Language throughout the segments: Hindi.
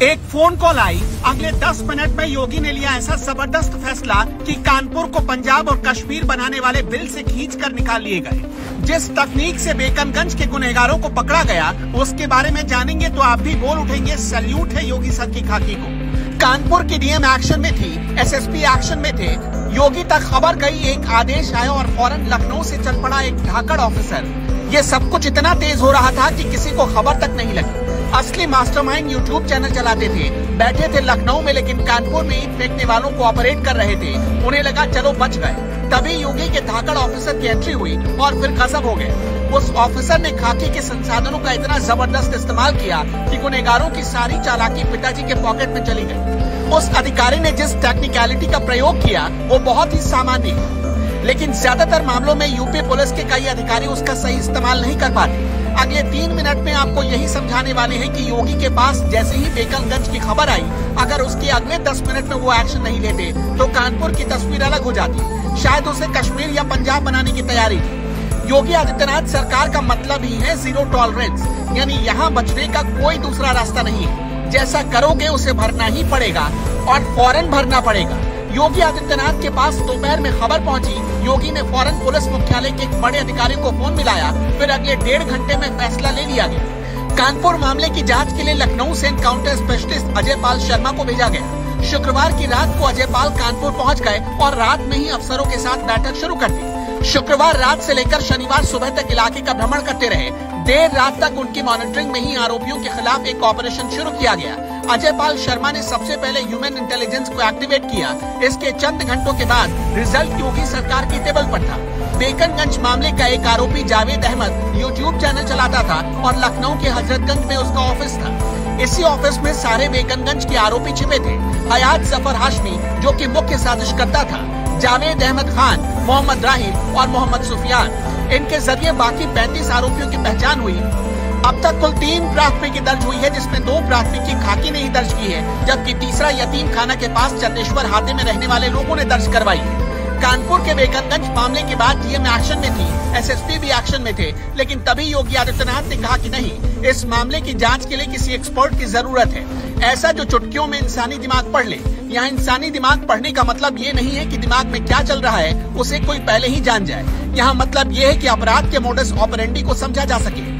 एक फोन कॉल आई। अगले 10 मिनट में योगी ने लिया ऐसा जबरदस्त फैसला कि कानपुर को पंजाब और कश्मीर बनाने वाले बिल से खींचकर निकाल लिए गए। जिस तकनीक से बेकनगंज के गुनहगारों को पकड़ा गया उसके बारे में जानेंगे तो आप भी बोल उठेंगे, सैल्यूट है योगी सर की खाकी को। कानपुर की डीएम एक्शन में थी, एसएसपी एक्शन में थे। योगी तक खबर गई, एक आदेश आया और फौरन लखनऊ से चल पड़ा एक धाकड़ ऑफिसर। ये सब कुछ इतना तेज हो रहा था कि किसी को खबर तक नहीं लगी। असली मास्टरमाइंड यूट्यूब चैनल चलाते थे, बैठे थे लखनऊ में, लेकिन कानपुर में ईंट फेंकने वालों को ऑपरेट कर रहे थे। उन्हें लगा चलो बच गए। तभी योगी के धाकड़ ऑफिसर की एंट्री हुई और फिर गजब हो गए। उस ऑफिसर ने खाकी के संसाधनों का इतना जबरदस्त इस्तेमाल किया कि गुनहगारों की सारी चालाकी पिताजी के पॉकेट में चली गई। उस अधिकारी ने जिस टेक्निकलिटी का प्रयोग किया वो बहुत ही सामान्य है, लेकिन ज्यादातर मामलों में यूपी पुलिस के कई अधिकारी उसका सही इस्तेमाल नहीं कर पाते। अगले 3 मिनट में आपको यही समझाने वाले हैं कि योगी के पास जैसे ही बेकनगंज की खबर आई, अगर उसके अगले 10 मिनट में वो एक्शन नहीं लेते तो कानपुर की तस्वीर अलग हो जाती। शायद उसे कश्मीर या पंजाब बनाने की तैयारी थी। योगी आदित्यनाथ सरकार का मतलब ही है जीरो टॉलरेंस, यानी यहाँ बचने का कोई दूसरा रास्ता नहीं है। जैसा करोगे उसे भरना ही पड़ेगा और फौरन भरना पड़ेगा। योगी आदित्यनाथ के पास दोपहर में खबर पहुंची। योगी ने फौरन पुलिस मुख्यालय के एक बड़े अधिकारी को फोन मिलाया। फिर अगले 1.5 घंटे में फैसला ले लिया गया। कानपुर मामले की जांच के लिए लखनऊ से एनकाउंटर स्पेशलिस्ट अजय पाल शर्मा को भेजा गया। शुक्रवार की रात को अजय पाल कानपुर पहुंच गए और रात में ही अफसरों के साथ बैठक शुरू कर दी। शुक्रवार रात से लेकर शनिवार सुबह तक इलाके का भ्रमण करते रहे। देर रात तक उनकी मॉनिटरिंग में ही आरोपियों के खिलाफ एक ऑपरेशन शुरू किया गया। अजय पाल शर्मा ने सबसे पहले ह्यूमन इंटेलिजेंस को एक्टिवेट किया। इसके चंद घंटों के बाद रिजल्ट योगी सरकार की टेबल पर था। बेकनगंज मामले का एक आरोपी जावेद अहमद यूट्यूब चैनल चलाता था और लखनऊ के हजरतगंज में उसका ऑफिस था। इसी ऑफिस में सारे बेकनगंज के आरोपी छिपे थे। हयात जफर हाशमी जो कि मुख्य साजिशकर्ता था, जावेद अहमद खान, मोहम्मद राहिल और मोहम्मद सुफियान। इनके जरिए बाकी 35 आरोपियों की पहचान हुई। अब तक कुल 3 प्राथमिकी दर्ज हुई है, जिसमें 2 प्राथमिकी खाकी ने ही दर्ज की है, जबकि तीसरा यतीम खाना के पास चंदेश्वर हाते में रहने वाले लोगों ने दर्ज करवाई। कानपुर के बेकनगंज मामले के बाद डीएम एक्शन में थी, एसएसपी भी एक्शन में थे, लेकिन तभी योगी आदित्यनाथ ने कहा कि नहीं, इस मामले की जांच के लिए किसी एक्सपर्ट की जरूरत है, ऐसा जो चुटकियों में इंसानी दिमाग पढ़ ले। यहाँ इंसानी दिमाग पढ़ने का मतलब ये नहीं है कि दिमाग में क्या चल रहा है उसे कोई पहले ही जान जाए। यहाँ मतलब ये है कि अपराध के मोडस ऑपरेंडी को समझा जा सके।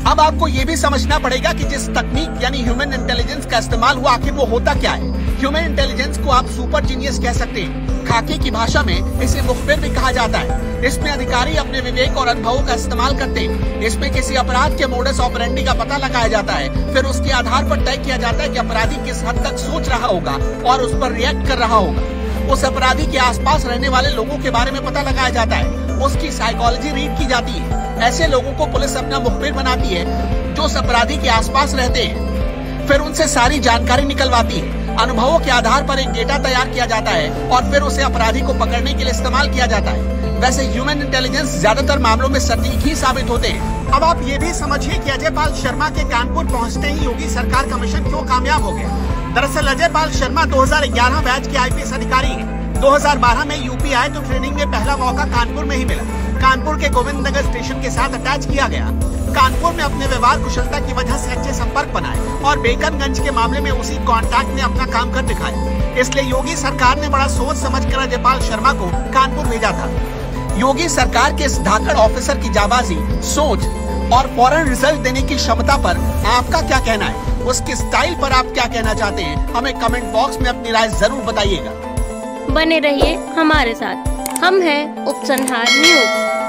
अब आपको ये भी समझना पड़ेगा कि जिस तकनीक यानी ह्यूमन इंटेलिजेंस का इस्तेमाल हुआ, आखिर वो होता क्या है। ह्यूमन इंटेलिजेंस को आप सुपर जीनियस कह सकते हैं। खाकी की भाषा में इसे मुखबिर भी कहा जाता है। इसमें अधिकारी अपने विवेक और अनुभवों का इस्तेमाल करते हैं। इसमें किसी अपराध के मोडस ऑपरेंडी का पता लगाया जाता है, फिर उसके आधार पर तय किया जाता है कि अपराधी किस हद तक सोच रहा होगा और उस पर रिएक्ट कर रहा होगा। उस अपराधी के आसपास रहने वाले लोगों के बारे में पता लगाया जाता है, उसकी साइकोलॉजी रीड की जाती है। ऐसे लोगों को पुलिस अपना मुखबिर बनाती है जो उस अपराधी के आसपास रहते हैं, फिर उनसे सारी जानकारी निकलवाती है। अनुभवों के आधार पर एक डेटा तैयार किया जाता है और फिर उसे अपराधी को पकड़ने के लिए इस्तेमाल किया जाता है। वैसे ह्यूमन इंटेलिजेंस ज्यादातर मामलों में सटीक ही साबित होते हैं। अब आप ये भी समझिए कि अजय पाल शर्मा के कानपुर पहुंचते ही योगी सरकार का मिशन क्यों कामयाब हो गया। दरअसल अजय पाल शर्मा 2011 बैच के आईपीएस अधिकारी हैं। 2012 में यूपी आए तो ट्रेनिंग में पहला मौका कानपुर में ही मिला। कानपुर के गोविंद नगर स्टेशन के साथ अटैच किया गया। कानपुर में अपने व्यवहार कुशलता की वजह से अच्छे संपर्क बनाए और बेकनगंज के मामले में उसी कॉन्टैक्ट ने अपना काम कर दिखाया। इसलिए योगी सरकार ने बड़ा सोच समझकर अजय पाल शर्मा को कानपुर भेजा था। योगी सरकार के इस धाकड़ ऑफिसर की जाबाजी, सोच और फौरन रिजल्ट देने की क्षमता पर आपका क्या कहना है? उसके स्टाइल पर आप क्या कहना चाहते हैं? हमें कमेंट बॉक्स में अपनी राय जरूर बताइएगा। बने रहिए हमारे साथ। हम हैं उपसंहार न्यूज।